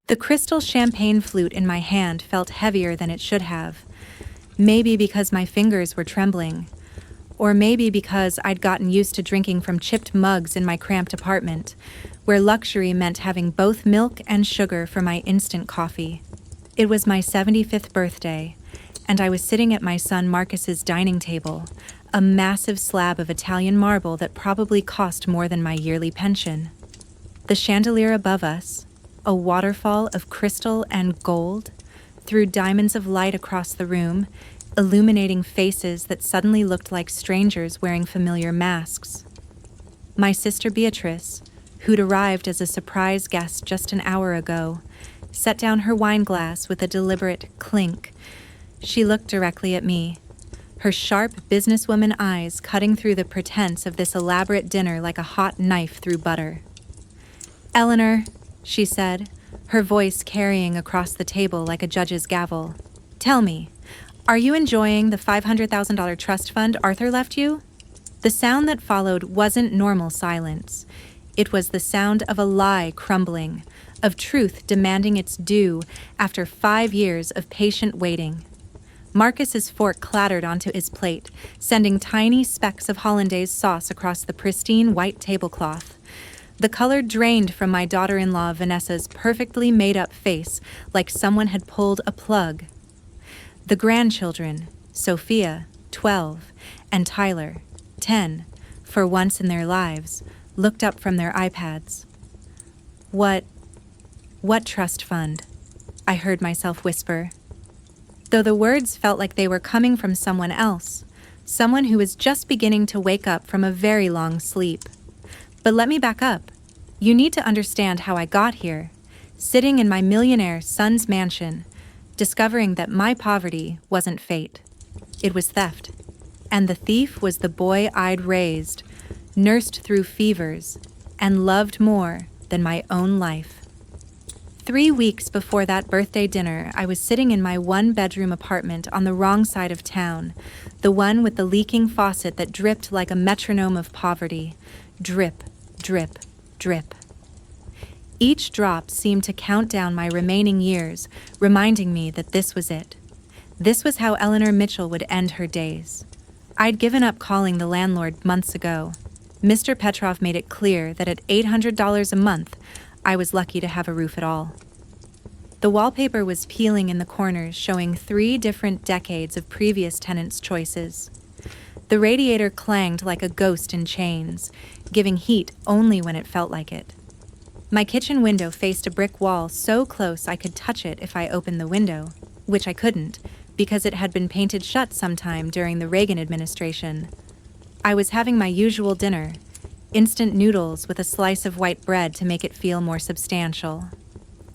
The crystal champagne flute in my hand felt heavier than it should have. Maybe because my fingers were trembling. Or maybe because I'd gotten used to drinking from chipped mugs in my cramped apartment, where luxury meant having both milk and sugar for my instant coffee. It was my 75th birthday, and I was sitting at my son Marcus's dining table, a massive slab of Italian marble that probably cost more than my yearly pension. The chandelier above us, a waterfall of crystal and gold, threw diamonds of light across the room, illuminating faces that suddenly looked like strangers wearing familiar masks. My sister Beatrice, who'd arrived as a surprise guest just an hour ago, set down her wine glass with a deliberate clink. She looked directly at me, her sharp businesswoman eyes cutting through the pretense of this elaborate dinner like a hot knife through butter. "Eleanor," she said, her voice carrying across the table like a judge's gavel, "tell me, are you enjoying the $500,000 trust fund Arthur left you?" The sound that followed wasn't normal silence. It was the sound of a lie crumbling, of truth demanding its due after 5 years of patient waiting. Marcus's fork clattered onto his plate, sending tiny specks of hollandaise sauce across the pristine white tablecloth. The color drained from my daughter-in-law Vanessa's perfectly made-up face like someone had pulled a plug. The grandchildren, Sophia, 12, and Tyler, 10, for once in their lives, looked up from their iPads. What trust fund?" I heard myself whisper, though the words felt like they were coming from someone else, someone who was just beginning to wake up from a very long sleep. But let me back up. You need to understand how I got here, sitting in my millionaire son's mansion, discovering that my poverty wasn't fate. It was theft. And the thief was the boy I'd raised, nursed through fevers, and loved more than my own life. 3 weeks before that birthday dinner, I was sitting in my one-bedroom apartment on the wrong side of town, the one with the leaking faucet that dripped like a metronome of poverty. Drip, drip, drip. Each drop seemed to count down my remaining years, reminding me that this was it. This was how Eleanor Mitchell would end her days. I'd given up calling the landlord months ago. Mr. Petrov made it clear that at $800 a month, I was lucky to have a roof at all. The wallpaper was peeling in the corners, showing 3 different decades of previous tenants' choices. The radiator clanged like a ghost in chains, giving heat only when it felt like it. My kitchen window faced a brick wall so close I could touch it if I opened the window, which I couldn't, because it had been painted shut sometime during the Reagan administration. I was having my usual dinner, instant noodles with a slice of white bread to make it feel more substantial.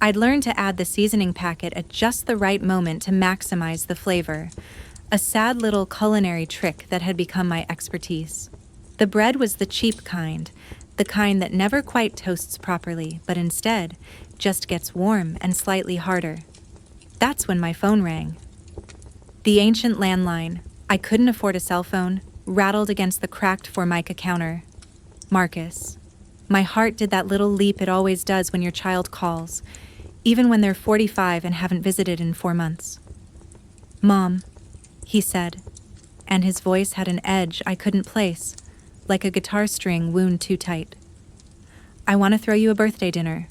I'd learned to add the seasoning packet at just the right moment to maximize the flavor, a sad little culinary trick that had become my expertise. The bread was the cheap kind, the kind that never quite toasts properly, but instead just gets warm and slightly harder. That's when my phone rang. The ancient landline, I couldn't afford a cell phone, rattled against the cracked Formica counter. Marcus. My heart did that little leap it always does when your child calls, even when they're 45 and haven't visited in 4 months. "Mom," he said, and his voice had an edge I couldn't place, like a guitar string wound too tight. "I want to throw you a birthday dinner,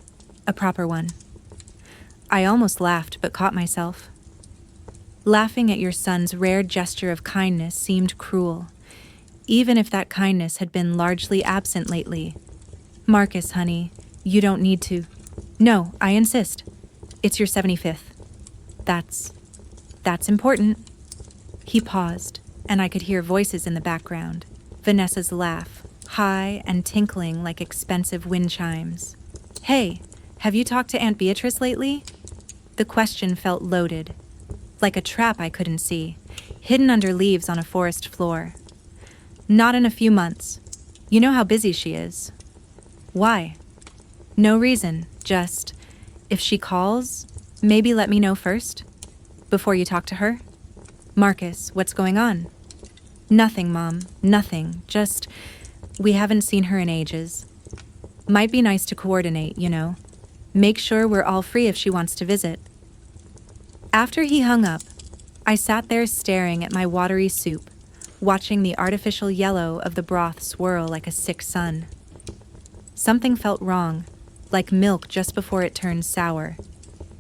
a proper one." I almost laughed but caught myself. Laughing at your son's rare gesture of kindness seemed cruel, even if that kindness had been largely absent lately. "Marcus, honey, you don't need to." "No, I insist. It's your 75th. That's important." He paused, and I could hear voices in the background. Vanessa's laugh, high and tinkling like expensive wind chimes. "Hey, have you talked to Aunt Beatrice lately?" The question felt loaded, like a trap I couldn't see, hidden under leaves on a forest floor. "Not in a few months. You know how busy she is." "Why?" "No reason, just, if she calls, maybe let me know first, before you talk to her." "Marcus, what's going on?" "Nothing, Mom, nothing, just, we haven't seen her in ages. Might be nice to coordinate, you know." Make sure we're all free if she wants to visit." After he hung up, I sat there staring at my watery soup, watching the artificial yellow of the broth swirl like a sick sun. Something felt wrong, like milk just before it turns sour.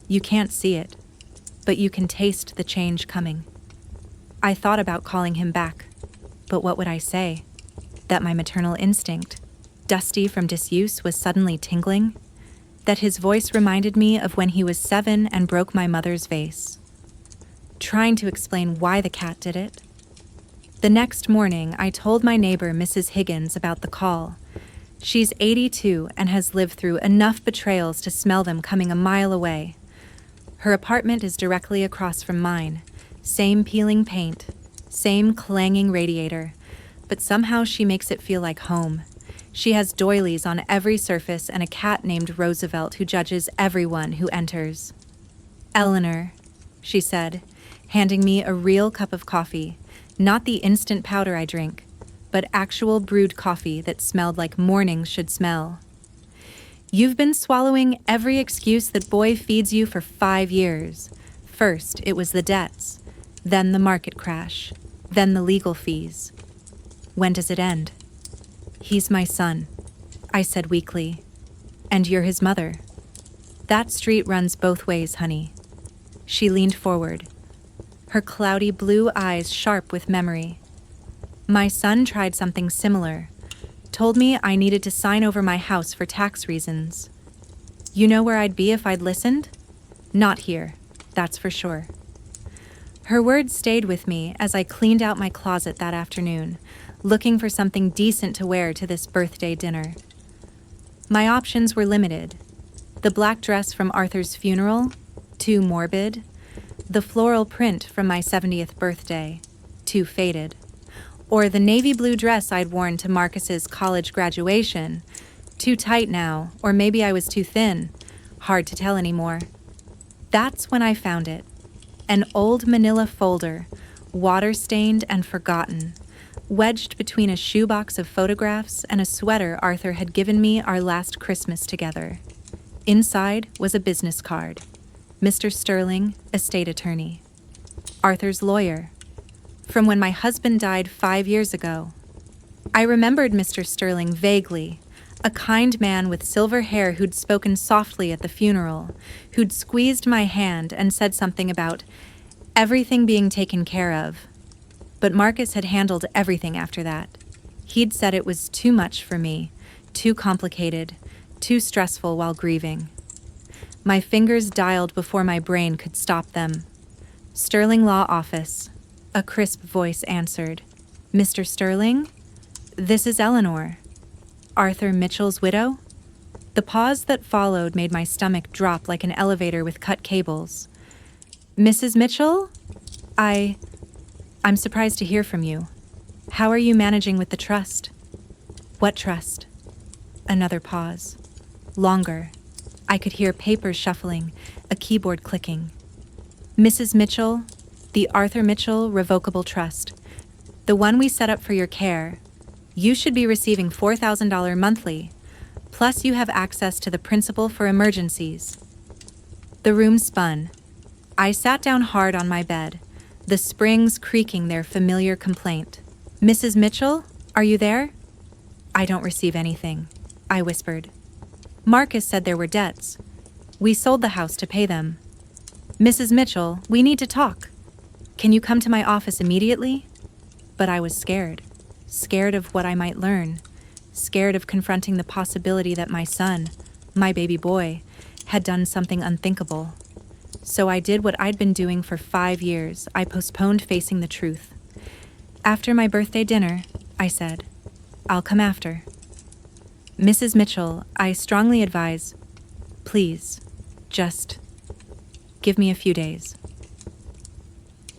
You can't see it, but you can taste the change coming. I thought about calling him back, but what would I say? That my maternal instinct, dusty from disuse, was suddenly tingling? That his voice reminded me of when he was 7 and broke my mother's vase? Trying to explain why the cat did it. The next morning, I told my neighbor, Mrs. Higgins, about the call. She's 82 and has lived through enough betrayals to smell them coming a mile away. Her apartment is directly across from mine. Same peeling paint, same clanging radiator, but somehow she makes it feel like home. She has doilies on every surface and a cat named Roosevelt who judges everyone who enters. "Eleanor," she said, handing me a real cup of coffee, not the instant powder I drink, but actual brewed coffee that smelled like mornings should smell. "You've been swallowing every excuse that boy feeds you for 5 years. First, it was the debts, then the market crash, then the legal fees. When does it end?" "He's my son," I said weakly. "And you're his mother." "That street runs both ways, honey." She leaned forward, her cloudy blue eyes sharp with memory. "My son tried something similar. Told me I needed to sign over my house for tax reasons. You know where I'd be if I'd listened? Not here, that's for sure." Her words stayed with me as I cleaned out my closet that afternoon, looking for something decent to wear to this birthday dinner. My options were limited. The black dress from Arthur's funeral, too morbid. The floral print from my 70th birthday, too faded. Or the navy blue dress I'd worn to Marcus's college graduation, too tight now, or maybe I was too thin, hard to tell anymore. That's when I found it. An old manila folder, water-stained and forgotten, wedged between a shoebox of photographs and a sweater Arthur had given me our last Christmas together. Inside was a business card. Mr. Sterling, estate attorney. Arthur's lawyer. From when my husband died 5 years ago. I remembered Mr. Sterling vaguely, a kind man with silver hair who'd spoken softly at the funeral, who'd squeezed my hand and said something about everything being taken care of. But Marcus had handled everything after that. He'd said it was too much for me, too complicated, too stressful while grieving. My fingers dialed before my brain could stop them. "Sterling Law Office," a crisp voice answered. "Mr. Sterling? This is Eleanor. Arthur Mitchell's widow?" The pause that followed made my stomach drop like an elevator with cut cables. "Mrs. Mitchell? I'm surprised to hear from you. How are you managing with the trust?" "What trust?" Another pause. Longer. I could hear papers shuffling, a keyboard clicking. "Mrs. Mitchell, the Arthur Mitchell Revocable Trust. The one we set up for your care. You should be receiving $4,000 monthly, plus you have access to the principal for emergencies." The room spun. I sat down hard on my bed, the springs creaking their familiar complaint. "Mrs. Mitchell, are you there?" "I don't receive anything," I whispered. "Marcus said there were debts. We sold the house to pay them." "Mrs. Mitchell, we need to talk. Can you come to my office immediately?" But I was scared. Scared of what I might learn. Scared of confronting the possibility that my son, my baby boy, had done something unthinkable. So I did what I'd been doing for 5 years. I postponed facing the truth. "After my birthday dinner," I said. "I'll come after." "Mrs. Mitchell, I strongly advise, please, just give me a few days."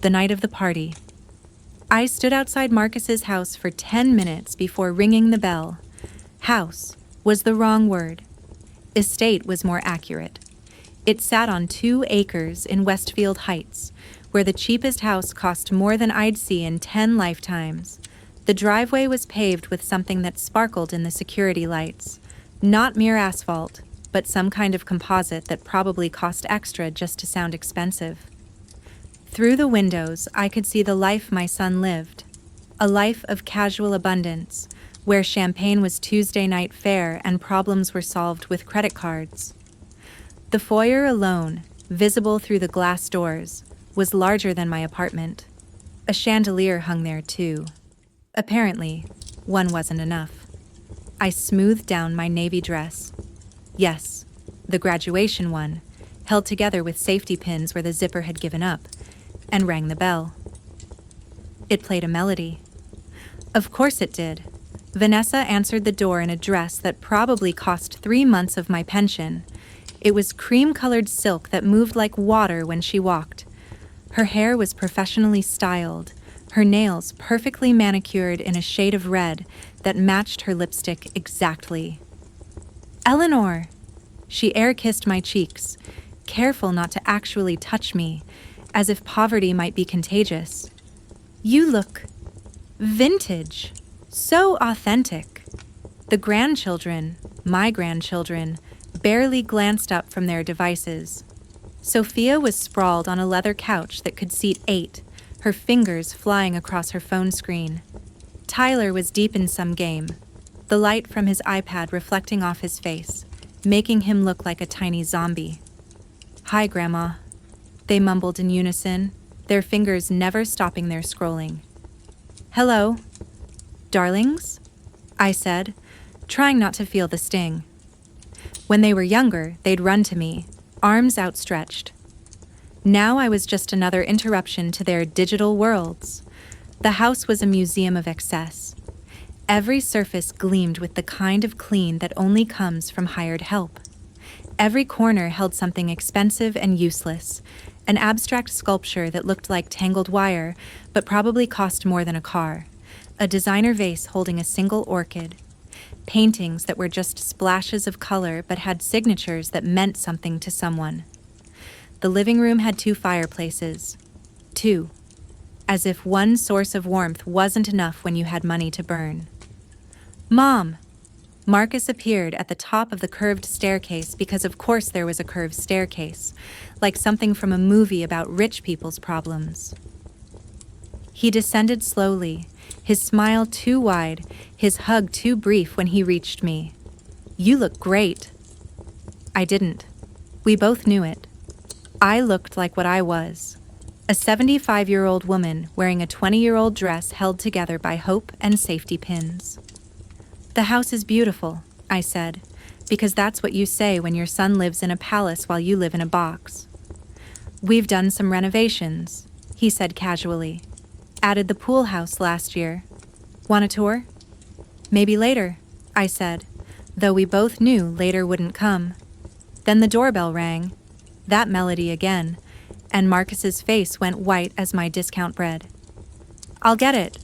The night of the party. I stood outside Marcus's house for 10 minutes before ringing the bell. House was the wrong word. Estate was more accurate. It sat on 2 acres in Westfield Heights, where the cheapest house cost more than I'd see in 10 lifetimes. The driveway was paved with something that sparkled in the security lights. Not mere asphalt, but some kind of composite that probably cost extra just to sound expensive. Through the windows, I could see the life my son lived. A life of casual abundance, where champagne was Tuesday night fare and problems were solved with credit cards. The foyer alone, visible through the glass doors, was larger than my apartment. A chandelier hung there too. Apparently, one wasn't enough. I smoothed down my navy dress. Yes, the graduation one, held together with safety pins where the zipper had given up, and rang the bell. It played a melody. Of course it did. Vanessa answered the door in a dress that probably cost 3 months of my pension. It was cream-colored silk that moved like water when she walked. Her hair was professionally styled, her nails perfectly manicured in a shade of red that matched her lipstick exactly. "Eleanor!" She air-kissed my cheeks, careful not to actually touch me, as if poverty might be contagious. "You look vintage, so authentic." The grandchildren, my grandchildren, barely glanced up from their devices. Sophia was sprawled on a leather couch that could seat 8, her fingers flying across her phone screen. Tyler was deep in some game, the light from his iPad reflecting off his face, making him look like a tiny zombie. "Hi, Grandma," they mumbled in unison, their fingers never stopping their scrolling. "Hello, darlings?" I said, trying not to feel the sting. When they were younger, they'd run to me, arms outstretched. Now I was just another interruption to their digital worlds. The house was a museum of excess. Every surface gleamed with the kind of clean that only comes from hired help. Every corner held something expensive and useless, an abstract sculpture that looked like tangled wire, but probably cost more than a car, a designer vase holding a single orchid, paintings that were just splashes of color but had signatures that meant something to someone. The living room had 2 fireplaces. 2. As if one source of warmth wasn't enough when you had money to burn. "Mom!" Marcus appeared at the top of the curved staircase because of course there was a curved staircase, like something from a movie about rich people's problems. He descended slowly, his smile too wide, his hug too brief when he reached me. "You look great." I didn't. We both knew it. I looked like what I was, a 75-year-old woman wearing a 20-year-old dress held together by hope and safety pins. "The house is beautiful," I said, because that's what you say when your son lives in a palace while you live in a box. "We've done some renovations," he said casually. "Added the pool house last year. Want a tour?" "Maybe later," I said, though we both knew later wouldn't come. Then the doorbell rang, that melody again, and Marcus's face went white as my discount bread. "I'll get it,"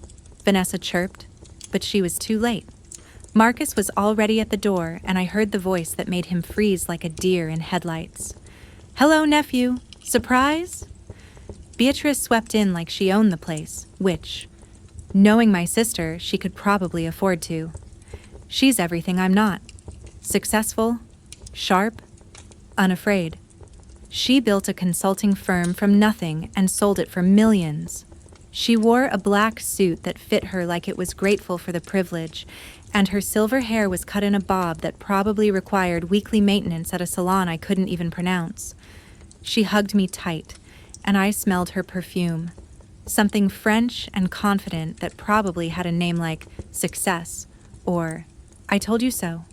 Vanessa chirped, but she was too late. Marcus was already at the door, and I heard the voice that made him freeze like a deer in headlights. "Hello, nephew. Surprise?" Beatrice swept in like she owned the place, which, knowing my sister, she could probably afford to. She's everything I'm not. Successful, sharp, unafraid. She built a consulting firm from nothing and sold it for millions. She wore a black suit that fit her like it was grateful for the privilege, and her silver hair was cut in a bob that probably required weekly maintenance at a salon I couldn't even pronounce. She hugged me tight, and I smelled her perfume, something French and confident that probably had a name like Success or I Told You So.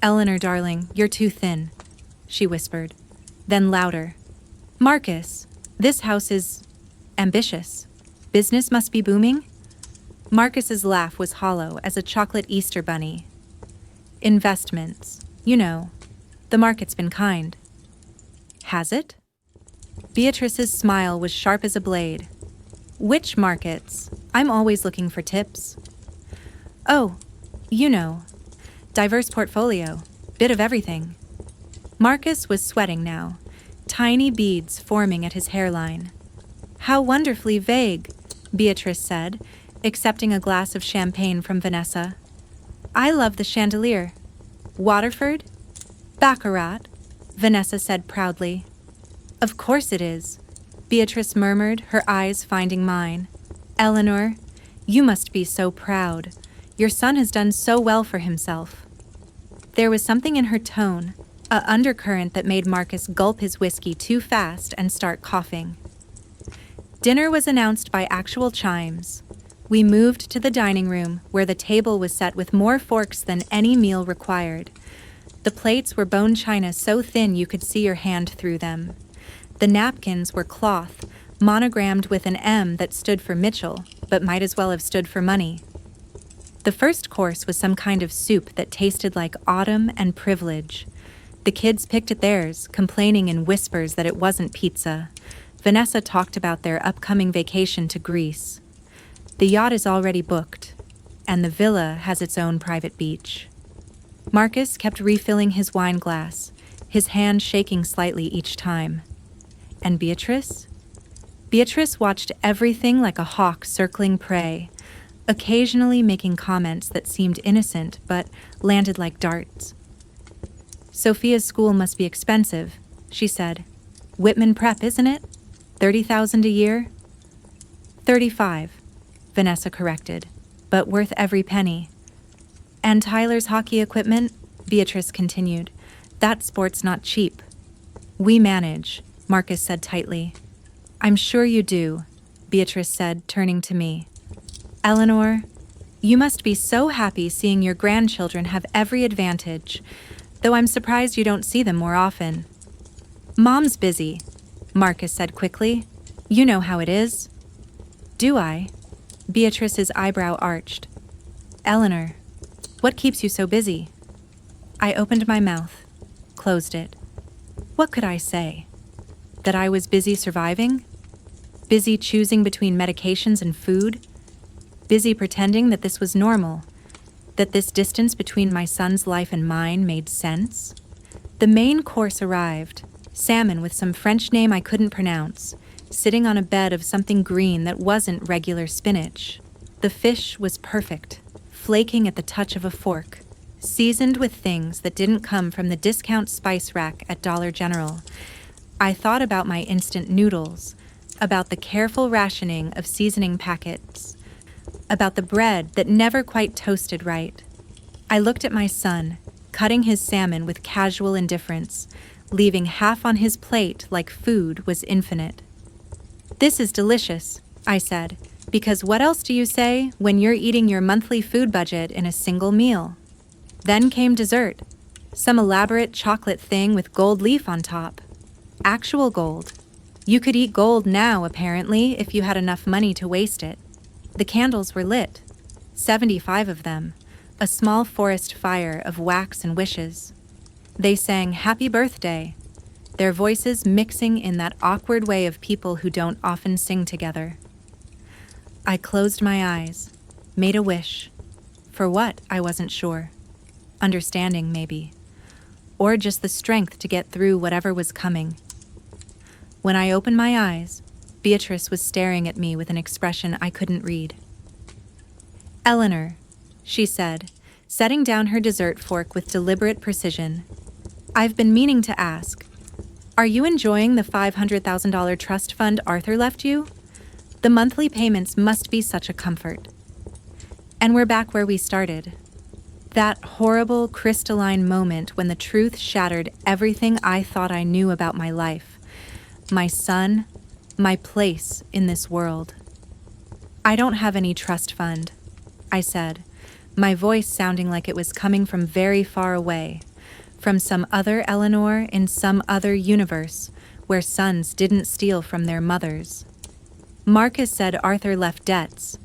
"Eleanor, darling, you're too thin," she whispered. Then louder, "Marcus, this house is ambitious. Business must be booming?" Marcus's laugh was hollow as a chocolate Easter bunny. "Investments, you know. The market's been kind." "Has it?" Beatrice's smile was sharp as a blade. "Which markets? I'm always looking for tips." "Oh, you know. Diverse portfolio. Bit of everything." Marcus was sweating now, tiny beads forming at his hairline. "How wonderfully vague," Beatrice said, accepting a glass of champagne from Vanessa. "I love the chandelier. Waterford?" Baccarat, Vanessa said proudly. Of course it is, Beatrice murmured, her eyes finding mine. Eleanor, you must be so proud. Your son has done so well for himself. There was something in her tone, an undercurrent that made Marcus gulp his whiskey too fast and start coughing. Dinner was announced by actual chimes. We moved to the dining room, where the table was set with more forks than any meal required. The plates were bone china so thin you could see your hand through them. The napkins were cloth, monogrammed with an M that stood for Mitchell, but might as well have stood for money. The first course was some kind of soup that tasted like autumn and privilege. The kids picked at theirs, complaining in whispers that it wasn't pizza. Vanessa talked about their upcoming vacation to Greece. The yacht is already booked, and the villa has its own private beach. Marcus kept refilling his wine glass, his hand shaking slightly each time. And Beatrice? Beatrice watched everything like a hawk circling prey, occasionally making comments that seemed innocent but landed like darts. Sophia's school must be expensive, she said. Whitman Prep, isn't it? 30,000 a year? 35, Vanessa corrected, but worth every penny. And Tyler's hockey equipment, Beatrice continued. That sport's not cheap. We manage, Marcus said tightly. I'm sure you do, Beatrice said, turning to me. Eleanor, you must be so happy seeing your grandchildren have every advantage, though I'm surprised you don't see them more often. Mom's busy, Marcus said quickly. You know how it is. Do I? Beatrice's eyebrow arched. Eleanor, what keeps you so busy? I opened my mouth, closed it. What could I say? That I was busy surviving? Busy choosing between medications and food? Busy pretending that this was normal? That this distance between my son's life and mine made sense? The main course arrived, salmon with some French name I couldn't pronounce, sitting on a bed of something green that wasn't regular spinach. The fish was perfect, flaking at the touch of a fork, seasoned with things that didn't come from the discount spice rack at Dollar General. I thought about my instant noodles, about the careful rationing of seasoning packets, about the bread that never quite toasted right. I looked at my son, cutting his salmon with casual indifference, leaving half on his plate like food was infinite. This is delicious, I said, because what else do you say when you're eating your monthly food budget in a single meal? Then came dessert, some elaborate chocolate thing with gold leaf on top. Actual gold. You could eat gold now, apparently, if you had enough money to waste it. The candles were lit, 75 of them, a small forest fire of wax and wishes. They sang Happy Birthday, their voices mixing in that awkward way of people who don't often sing together. I closed my eyes, made a wish. For what, I wasn't sure. Understanding, maybe. Or just the strength to get through whatever was coming. When I opened my eyes, Beatrice was staring at me with an expression I couldn't read. Eleanor, she said, setting down her dessert fork with deliberate precision. I've been meaning to ask, are you enjoying the $500,000 trust fund Arthur left you? The monthly payments must be such a comfort. And we're back where we started. That horrible, crystalline moment when the truth shattered everything I thought I knew about my life. My son, my place in this world. I don't have any trust fund, I said, my voice sounding like it was coming from very far away, from some other Eleanor in some other universe where sons didn't steal from their mothers. Marcus said Arthur left debts.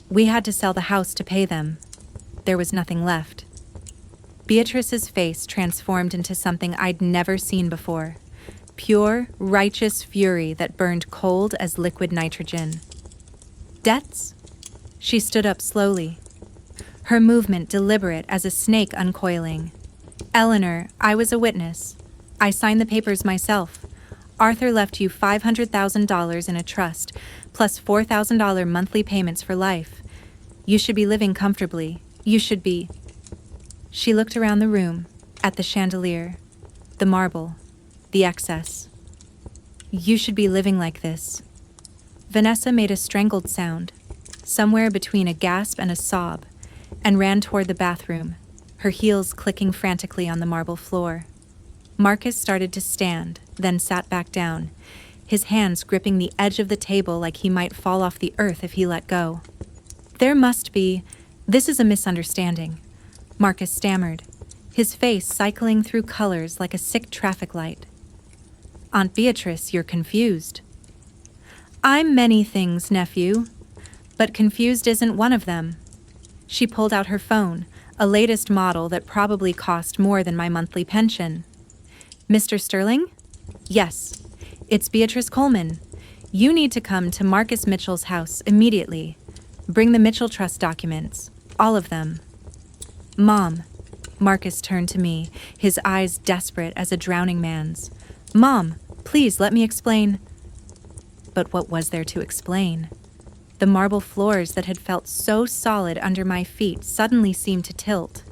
We had to sell the house to pay them. There was nothing left. Beatrice's face transformed into something I'd never seen before. Pure, righteous fury that burned cold as liquid nitrogen. Debts? She stood up slowly, her movement deliberate as a snake uncoiling. Eleanor, I was a witness. I signed the papers myself. Arthur left you $500,000 in a trust, plus $4,000 monthly payments for life. You should be living comfortably. You should be. She looked around the room, at the chandelier, The marble. The excess. You should be living like this. Vanessa made a strangled sound, somewhere between a gasp and a sob, and ran toward the bathroom, her heels clicking frantically on the marble floor. Marcus started to stand, then sat back down, his hands gripping the edge of the table like he might fall off the earth if he let go. This is a misunderstanding, Marcus stammered, his face cycling through colors like a sick traffic light. Aunt Beatrice, you're confused. I'm many things, nephew, but confused isn't one of them. She pulled out her phone, a latest model that probably cost more than my monthly pension. Mr. Sterling? Yes, it's Beatrice Coleman. You need to come to Marcus Mitchell's house immediately. Bring the Mitchell Trust documents, all of them. Mom, Marcus turned to me, his eyes desperate as a drowning man's. Mom, please let me explain. But what was there to explain? The marble floors that had felt so solid under my feet suddenly seemed to tilt.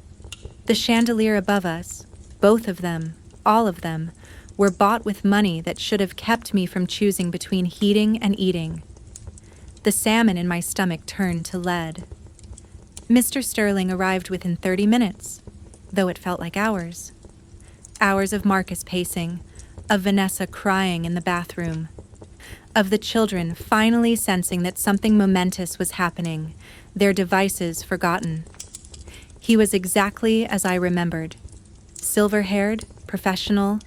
The chandelier above us, both of them, all of them, were bought with money that should have kept me from choosing between heating and eating. The salmon in my stomach turned to lead. Mr. Sterling arrived within 30 minutes, though it felt like hours. Hours of Marcus pacing, of Vanessa crying in the bathroom, of the children finally sensing that something momentous was happening, their devices forgotten. He was exactly as I remembered. Silver-haired, professional,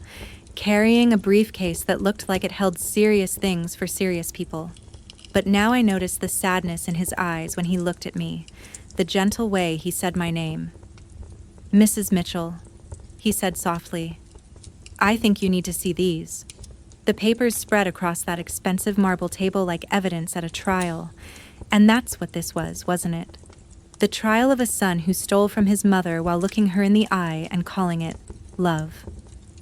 carrying a briefcase that looked like it held serious things for serious people. But now I noticed the sadness in his eyes when he looked at me, the gentle way he said my name. Mrs. Mitchell, he said softly, I think you need to see these. The papers spread across that expensive marble table like evidence at a trial, and that's what this was, wasn't it? The trial of a son who stole from his mother while looking her in the eye and calling it love.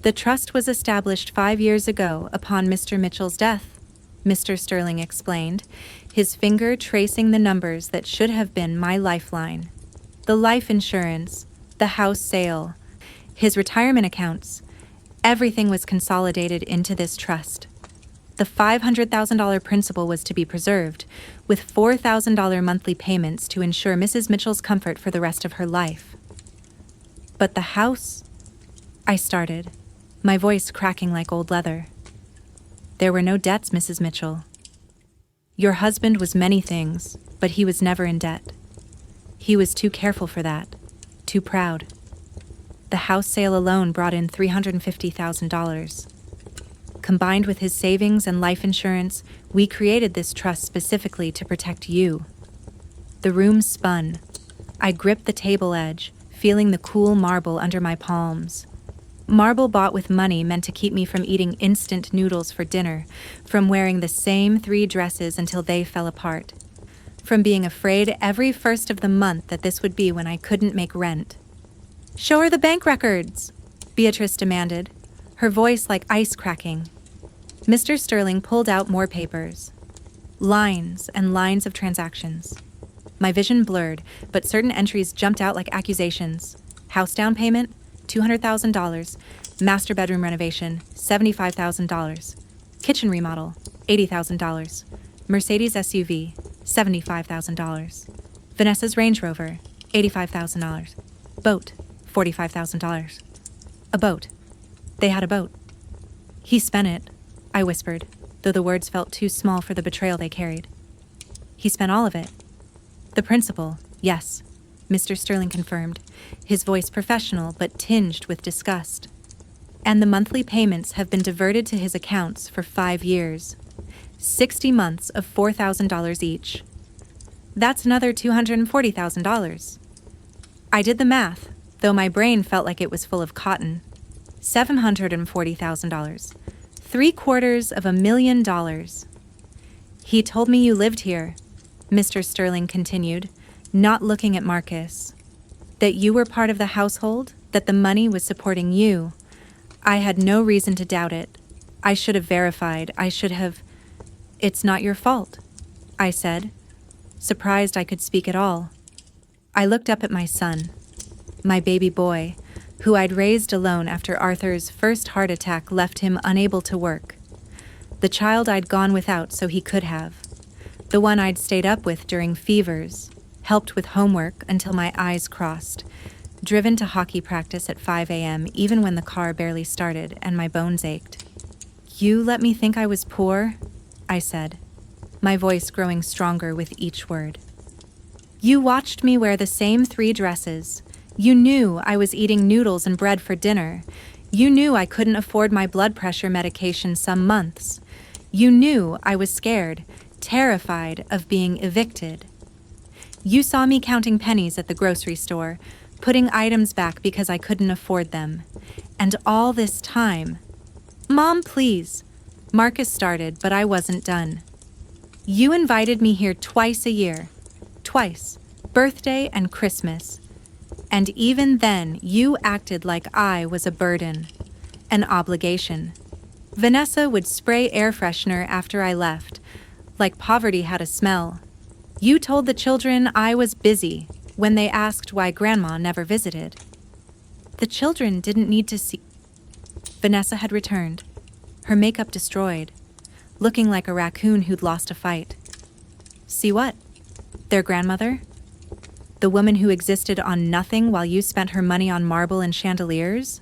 The trust was established 5 years ago upon Mr. Mitchell's death, Mr. Sterling explained, his finger tracing the numbers that should have been my lifeline. The life insurance, the house sale, his retirement accounts, everything was consolidated into this trust. The $500,000 principal was to be preserved, with $4,000 monthly payments to ensure Mrs. Mitchell's comfort for the rest of her life. But the house? I started, my voice cracking like old leather. There were no debts, Mrs. Mitchell. Your husband was many things, but he was never in debt. He was too careful for that, too proud. The house sale alone brought in $350,000. Combined with his savings and life insurance, we created this trust specifically to protect you. The room spun. I gripped the table edge, feeling the cool marble under my palms. Marble bought with money meant to keep me from eating instant noodles for dinner, from wearing the same 3 dresses until they fell apart, from being afraid every first of the month that this would be when I couldn't make rent. Show her the bank records, Beatrice demanded, her voice like ice cracking. Mr. Sterling pulled out more papers. Lines and lines of transactions. My vision blurred, but certain entries jumped out like accusations. House down payment, $200,000. Master bedroom renovation, $75,000. Kitchen remodel, $80,000. Mercedes SUV, $75,000. Vanessa's Range Rover, $85,000. Boat, $45,000. A boat. They had a boat. He spent it, I whispered, though the words felt too small for the betrayal they carried. He spent all of it. The principal, yes, Mr. Sterling confirmed, his voice professional but tinged with disgust. And the monthly payments have been diverted to his accounts for 5 years. 60 months of $4,000 each. That's another $240,000. I did the math, though my brain felt like it was full of cotton. $740,000. $750,000. He told me you lived here, Mr. Sterling continued, not looking at Marcus. That you were part of the household, that the money was supporting you. I had no reason to doubt it. I should have verified. It's not your fault, I said, surprised I could speak at all. I looked up at my son, my baby boy, who I'd raised alone after Arthur's first heart attack left him unable to work. The child I'd gone without so he could have. The one I'd stayed up with during fevers, helped with homework until my eyes crossed, driven to hockey practice at 5 a.m. even when the car barely started and my bones ached. "You let me think I was poor?" I said, my voice growing stronger with each word. "You watched me wear the same 3 dresses. You knew I was eating noodles and bread for dinner. You knew I couldn't afford my blood pressure medication some months. You knew I was scared, terrified of being evicted. You saw me counting pennies at the grocery store, putting items back because I couldn't afford them. And all this time..." "Mom, please," Marcus started, but I wasn't done. "You invited me here twice a year. Twice, birthday and Christmas. And even then, you acted like I was a burden, an obligation. Vanessa would spray air freshener after I left, like poverty had a smell. You told the children I was busy when they asked why Grandma never visited. The children didn't need to see..." Vanessa had returned, her makeup destroyed, looking like a raccoon who'd lost a fight. "See what? Their grandmother? The woman who existed on nothing while you spent her money on marble and chandeliers?"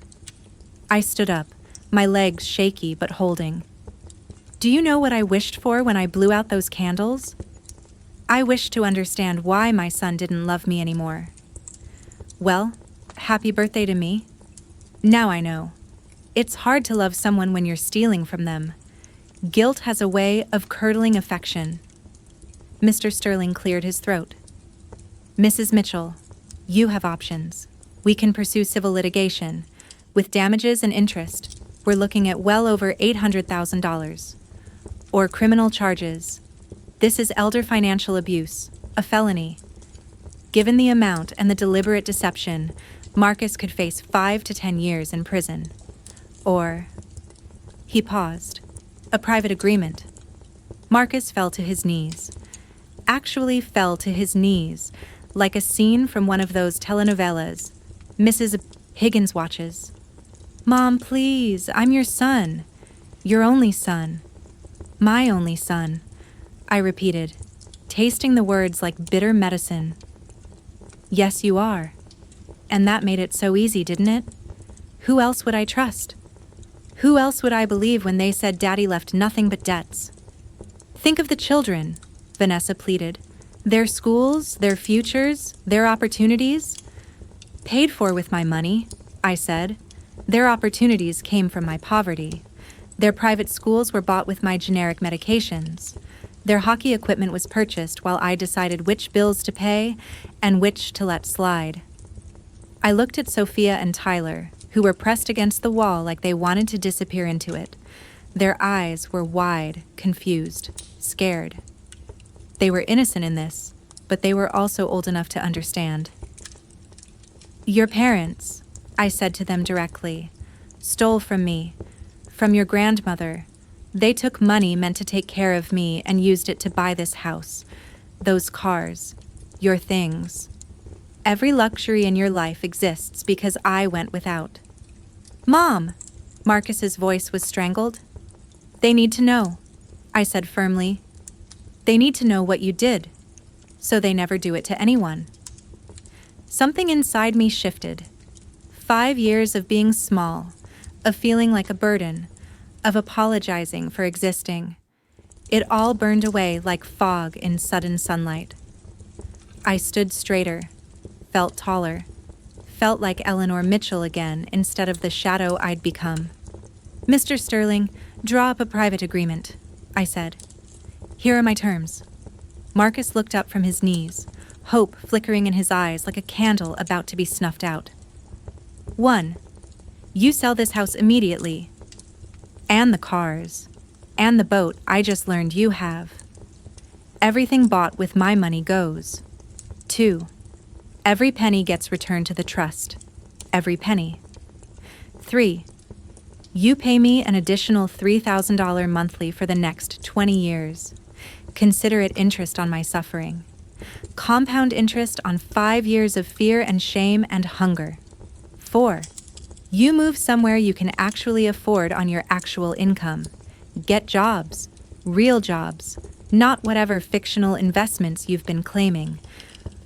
I stood up, my legs shaky but holding. "Do you know what I wished for when I blew out those candles? I wished to understand why my son didn't love me anymore. Well, happy birthday to me. Now I know. It's hard to love someone when you're stealing from them. Guilt has a way of curdling affection." Mr. Sterling cleared his throat. "Mrs. Mitchell, you have options. We can pursue civil litigation. With damages and interest, we're looking at well over $800,000. Or criminal charges. This is elder financial abuse, a felony. Given the amount and the deliberate deception, Marcus could face 5 to 10 years in prison. Or..." He paused. "A private agreement." Marcus fell to his knees. Actually fell to his knees, like a scene from one of those telenovelas Mrs. Higgins watches. "Mom, please, I'm your son. Your only son. My only son," I repeated, tasting the words like bitter medicine. "Yes, you are. And that made it so easy, didn't it? Who else would I trust? Who else would I believe when they said Daddy left nothing but debts? Think of the children," Vanessa pleaded. "Their schools, their futures, their opportunities. Paid for with my money," I said. "Their opportunities came from my poverty. Their private schools were bought with my generic medications. Their hockey equipment was purchased while I decided which bills to pay and which to let slide." I looked at Sophia and Tyler, who were pressed against the wall like they wanted to disappear into it. Their eyes were wide, confused, scared. They were innocent in this, but they were also old enough to understand. "Your parents," I said to them directly, "stole from me, from your grandmother. They took money meant to take care of me and used it to buy this house, those cars, your things. Every luxury in your life exists because I went without." "Mom!" Marcus's voice was strangled. "They need to know," I said firmly. "They need to know what you did, so they never do it to anyone." Something inside me shifted. 5 years of being small, of feeling like a burden, of apologizing for existing. It all burned away like fog in sudden sunlight. I stood straighter, felt taller, felt like Eleanor Mitchell again instead of the shadow I'd become. "Mr. Sterling, draw up a private agreement," I said. "Here are my terms." Marcus looked up from his knees, hope flickering in his eyes like a candle about to be snuffed out. 1. You sell this house immediately. And the cars. And the boat I just learned you have. Everything bought with my money goes. 2. Every penny gets returned to the trust. Every penny. 3. You pay me an additional $3,000 monthly for the next 20 years. Consider it interest on my suffering. Compound interest on 5 years of fear and shame and hunger. 4. You move somewhere you can actually afford on your actual income. Get jobs, real jobs, not whatever fictional investments you've been claiming.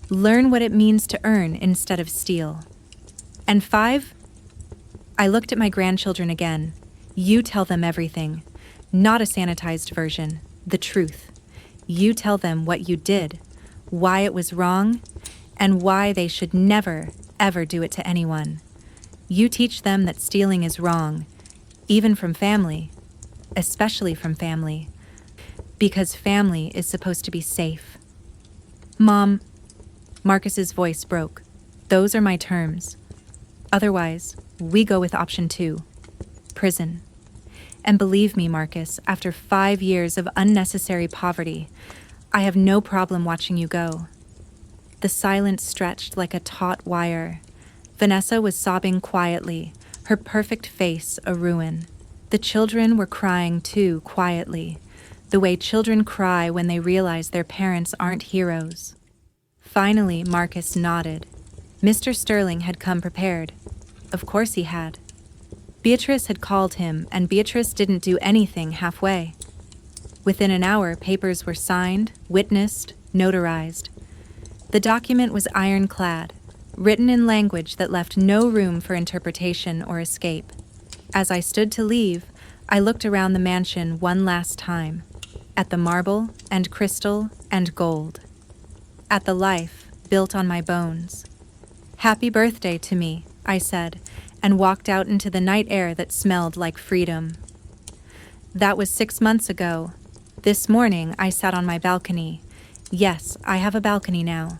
Learn what it means to earn instead of steal. And 5, I looked at my grandchildren again. You tell them everything, not a sanitized version, the truth. You tell them what you did, why it was wrong, and why they should never, ever do it to anyone. You teach them that stealing is wrong, even from family, especially from family, because family is supposed to be safe. Mom, Marcus's voice broke. Those are my terms. Otherwise, we go with option 2, prison. And believe me, Marcus, after 5 years of unnecessary poverty, I have no problem watching you go. The silence stretched like a taut wire. Vanessa was sobbing quietly, her perfect face a ruin. The children were crying too, quietly, the way children cry when they realize their parents aren't heroes. Finally, Marcus nodded. Mr. Sterling had come prepared. Of course he had. Beatrice had called him, and Beatrice didn't do anything halfway. Within an hour, papers were signed, witnessed, notarized. The document was ironclad, written in language that left no room for interpretation or escape. As I stood to leave, I looked around the mansion one last time, at the marble and crystal and gold, at the life built on my bones. "Happy birthday to me," I said, and walked out into the night air that smelled like freedom. That was 6 months ago. This morning, I sat on my balcony. Yes, I have a balcony now,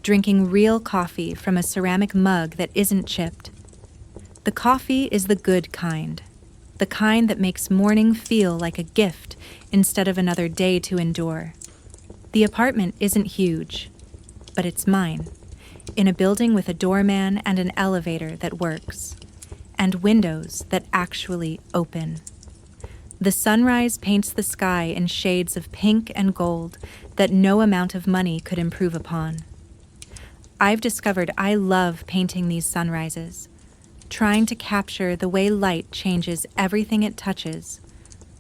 drinking real coffee from a ceramic mug that isn't chipped. The coffee is the good kind, the kind that makes morning feel like a gift instead of another day to endure. The apartment isn't huge, but it's mine, in a building with a doorman and an elevator that works, and windows that actually open. The sunrise paints the sky in shades of pink and gold that no amount of money could improve upon. I've discovered I love painting these sunrises, trying to capture the way light changes everything it touches.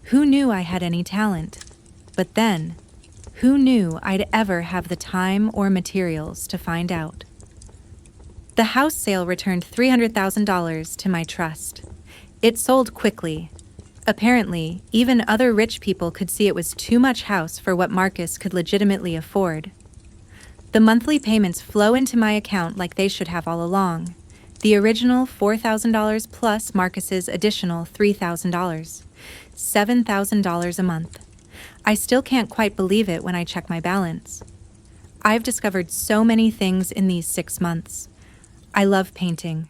Who knew I had any talent? But then, who knew I'd ever have the time or materials to find out? The house sale returned $300,000 to my trust. It sold quickly. Apparently, even other rich people could see it was too much house for what Marcus could legitimately afford. The monthly payments flow into my account like they should have all along. The original $4,000 plus Marcus's additional $3,000. $7,000 a month. I still can't quite believe it when I check my balance. I've discovered so many things in these 6 months. I love painting.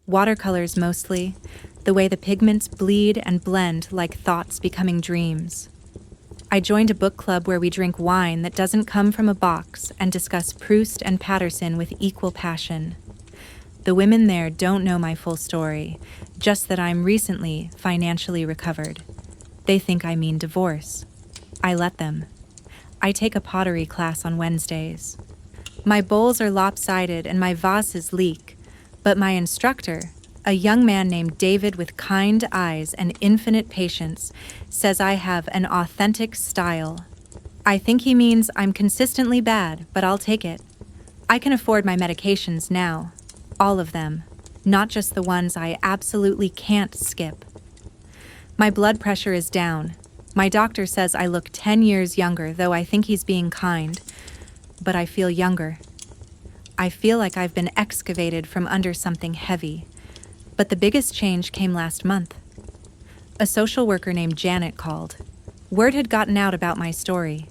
Watercolors mostly, the way the pigments bleed and blend like thoughts becoming dreams. I joined a book club where we drink wine that doesn't come from a box and discuss Proust and Patterson with equal passion. The women there don't know my full story, just that I'm recently financially recovered. They think I mean divorce. I let them. I take a pottery class on Wednesdays. My bowls are lopsided and my vases leak, but my instructor, a young man named David with kind eyes and infinite patience, says I have an authentic style. I think he means I'm consistently bad, but I'll take it. I can afford my medications now. All of them, not just the ones I absolutely can't skip. My blood pressure is down. My doctor says I look 10 years younger, though I think he's being kind. But I feel younger. I feel like I've been excavated from under something heavy. But the biggest change came last month. A social worker named Janet called. Word had gotten out about my story.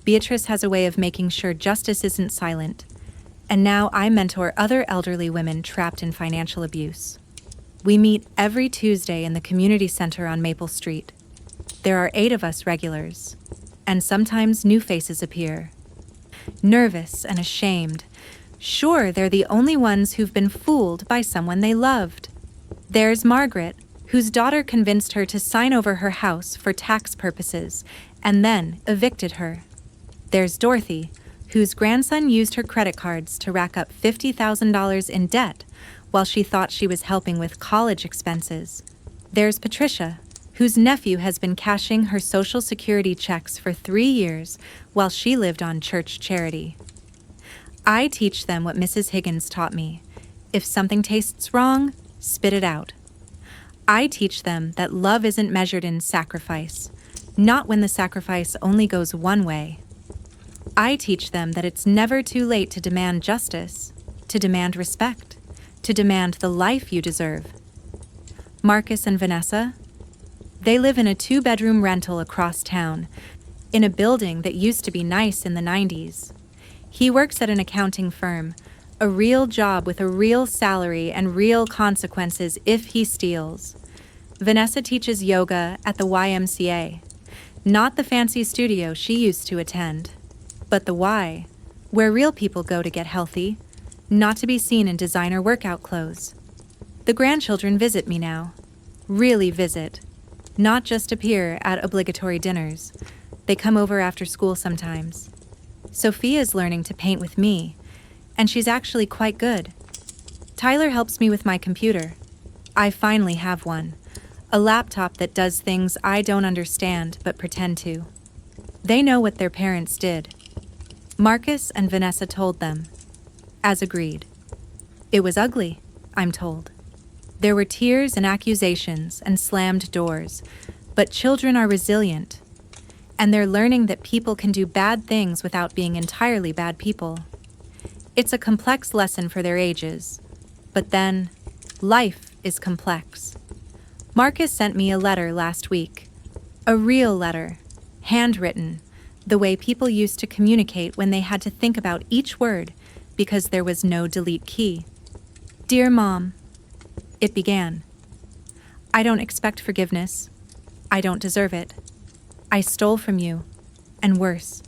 Beatrice has a way of making sure justice isn't silent. And now I mentor other elderly women trapped in financial abuse. We meet every Tuesday in the community center on Maple Street. There are 8 of us regulars, and sometimes new faces appear. Nervous and ashamed. Sure, they're the only ones who've been fooled by someone they loved. There's Margaret, whose daughter convinced her to sign over her house for tax purposes, and then evicted her. There's Dorothy, whose grandson used her credit cards to rack up $50,000 in debt while she thought she was helping with college expenses. There's Patricia, whose nephew has been cashing her Social Security checks for 3 years while she lived on church charity. I teach them what Mrs. Higgins taught me. If something tastes wrong, spit it out. I teach them that love isn't measured in sacrifice, not when the sacrifice only goes one way. I teach them that it's never too late to demand justice, to demand respect, to demand the life you deserve. Marcus and Vanessa, they live in a 2-bedroom rental across town, in a building that used to be nice in the 90s. He works at an accounting firm, a real job with a real salary and real consequences if he steals. Vanessa teaches yoga at the YMCA, not the fancy studio she used to attend, but the Y, where real people go to get healthy, not to be seen in designer workout clothes. The grandchildren visit me now, really visit, not just appear at obligatory dinners. They come over after school sometimes. Sophia's learning to paint with me, and she's actually quite good. Tyler helps me with my computer. I finally have one, a laptop that does things I don't understand but pretend to. They know what their parents did. Marcus and Vanessa told them, as agreed. It was ugly, I'm told. There were tears and accusations and slammed doors, but children are resilient, and they're learning that people can do bad things without being entirely bad people. It's a complex lesson for their ages, but then, life is complex. Marcus sent me a letter last week, a real letter, handwritten, the way people used to communicate when they had to think about each word because there was no delete key. Dear Mom, it began. I don't expect forgiveness. I don't deserve it. I stole from you, and worse,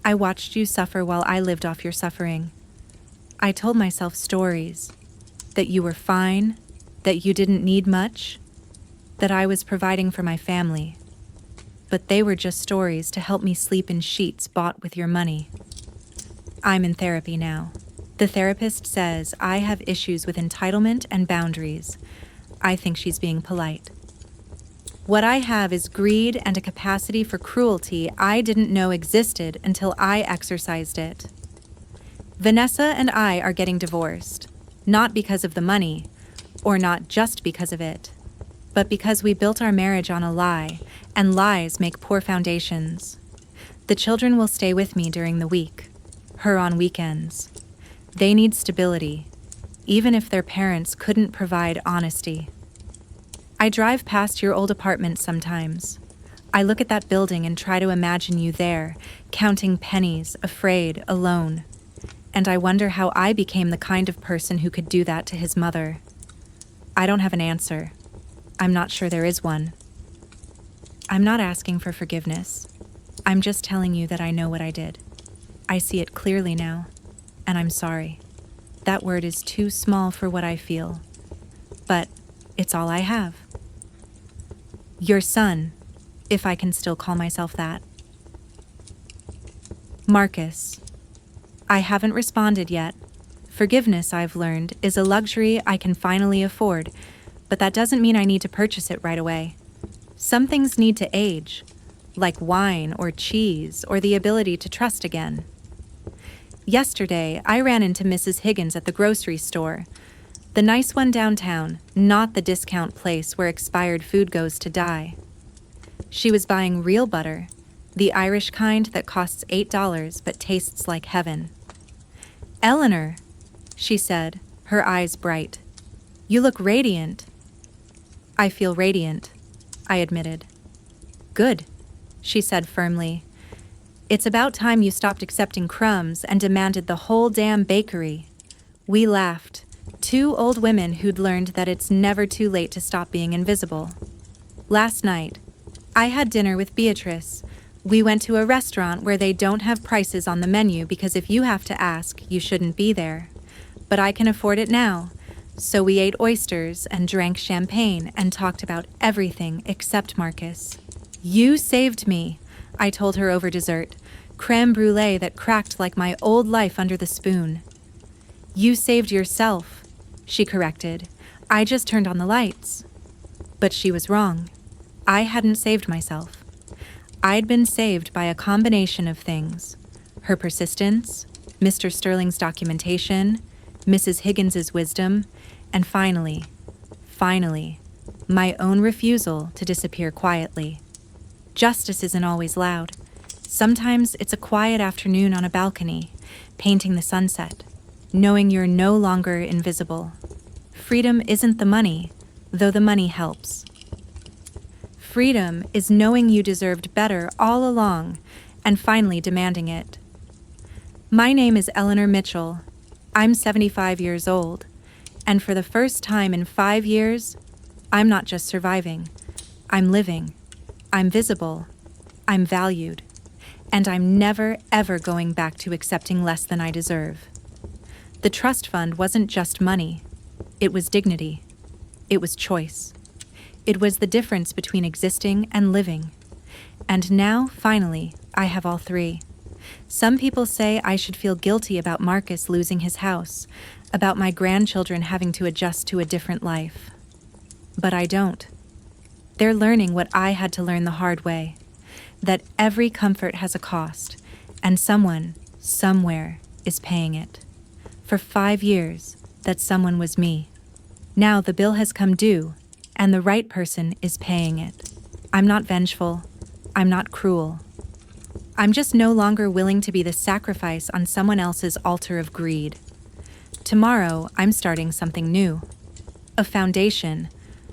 I watched you suffer while I lived off your suffering. I told myself stories, that you were fine, that you didn't need much, that I was providing for my family. But they were just stories to help me sleep in sheets bought with your money. I'm in therapy now. The therapist says I have issues with entitlement and boundaries. I think she's being polite. What I have is greed and a capacity for cruelty I didn't know existed until I exercised it. Vanessa and I are getting divorced, not because of the money, or not just because of it, but because we built our marriage on a lie, and lies make poor foundations. The children will stay with me during the week, her on weekends. They need stability, even if their parents couldn't provide honesty. I drive past your old apartment sometimes. I look at that building and try to imagine you there, counting pennies, afraid, alone. And I wonder how I became the kind of person who could do that to his mother. I don't have an answer. I'm not sure there is one. I'm not asking for forgiveness. I'm just telling you that I know what I did. I see it clearly now, and I'm sorry. That word is too small for what I feel, but it's all I have. Your son, if I can still call myself that. Marcus. I haven't responded yet. Forgiveness, I've learned, is a luxury I can finally afford, but that doesn't mean I need to purchase it right away. Some things need to age, like wine or cheese or the ability to trust again. Yesterday, I ran into Mrs. Higgins at the grocery store, the nice one downtown, not the discount place where expired food goes to die. She was buying real butter, the Irish kind that costs $8 but tastes like heaven. Eleanor, she said, her eyes bright. You look radiant. I feel radiant, I admitted. Good, she said firmly. It's about time you stopped accepting crumbs and demanded the whole damn bakery. We laughed, two old women who'd learned that it's never too late to stop being invisible. Last night, I had dinner with Beatrice. We went to a restaurant where they don't have prices on the menu because if you have to ask, you shouldn't be there. But I can afford it now. So we ate oysters and drank champagne and talked about everything except Marcus. You saved me, I told her over dessert, creme brulee that cracked like my old life under the spoon. You saved yourself, she corrected. "I just turned on the lights." But she was wrong. I hadn't saved myself. I'd been saved by a combination of things: her persistence, Mr. Sterling's documentation, Mrs. Higgins's wisdom, and finally, my own refusal to disappear quietly. Justice isn't always loud. Sometimes it's a quiet afternoon on a balcony, painting the sunset, knowing you're no longer invisible. Freedom isn't the money, though the money helps. Freedom is knowing you deserved better all along and finally demanding it. My name is Eleanor Mitchell. I'm 75 years old, and for the first time in 5 years, I'm not just surviving. I'm living. I'm visible. I'm valued. And I'm never, ever going back to accepting less than I deserve. The trust fund wasn't just money. It was dignity. It was choice. It was the difference between existing and living. And now, finally, I have all three. Some people say I should feel guilty about Marcus losing his house, about my grandchildren having to adjust to a different life. But I don't. They're learning what I had to learn the hard way, that every comfort has a cost, and someone, somewhere, is paying it. For 5 years, that someone was me. Now the bill has come due, and the right person is paying it. I'm not vengeful. I'm not cruel. I'm just no longer willing to be the sacrifice on someone else's altar of greed. Tomorrow, I'm starting something new. A foundation,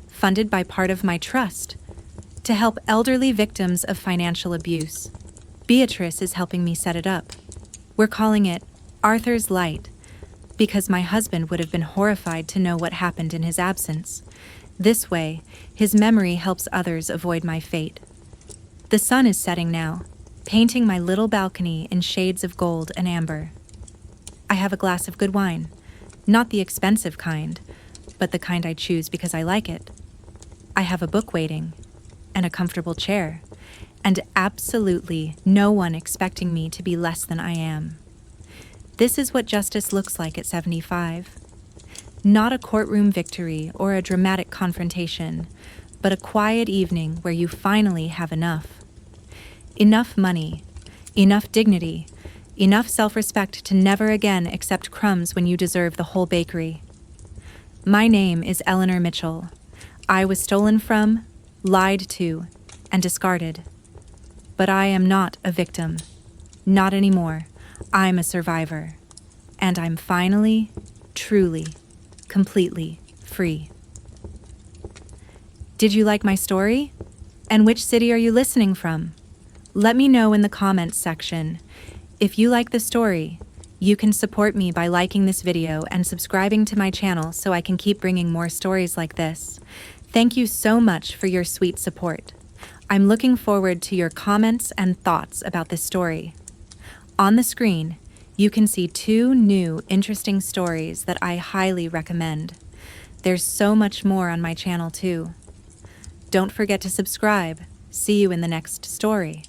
funded by part of my trust, to help elderly victims of financial abuse. Beatrice is helping me set it up. We're calling it Arthur's Light, because my husband would have been horrified to know what happened in his absence. This way, his memory helps others avoid my fate. The sun is setting now, painting my little balcony in shades of gold and amber. I have a glass of good wine, not the expensive kind, but the kind I choose because I like it. I have a book waiting, and a comfortable chair, and absolutely no one expecting me to be less than I am. This is what justice looks like at 75. Not a courtroom victory or a dramatic confrontation, but a quiet evening where you finally have enough. Enough money, enough dignity, enough self-respect to never again accept crumbs when you deserve the whole bakery. My name is Eleanor Mitchell. I was stolen from, lied to, and discarded. But I am not a victim. Not anymore. I'm a survivor. And I'm finally, truly, completely free. Did you like my story? And which city are you listening from? Let me know in the comments section. If you like the story, you can support me by liking this video and subscribing to my channel so I can keep bringing more stories like this. Thank you so much for your sweet support. I'm looking forward to your comments and thoughts about this story. On the screen, you can see 2 new interesting stories that I highly recommend. There's so much more on my channel too. Don't forget to subscribe. See you in the next story.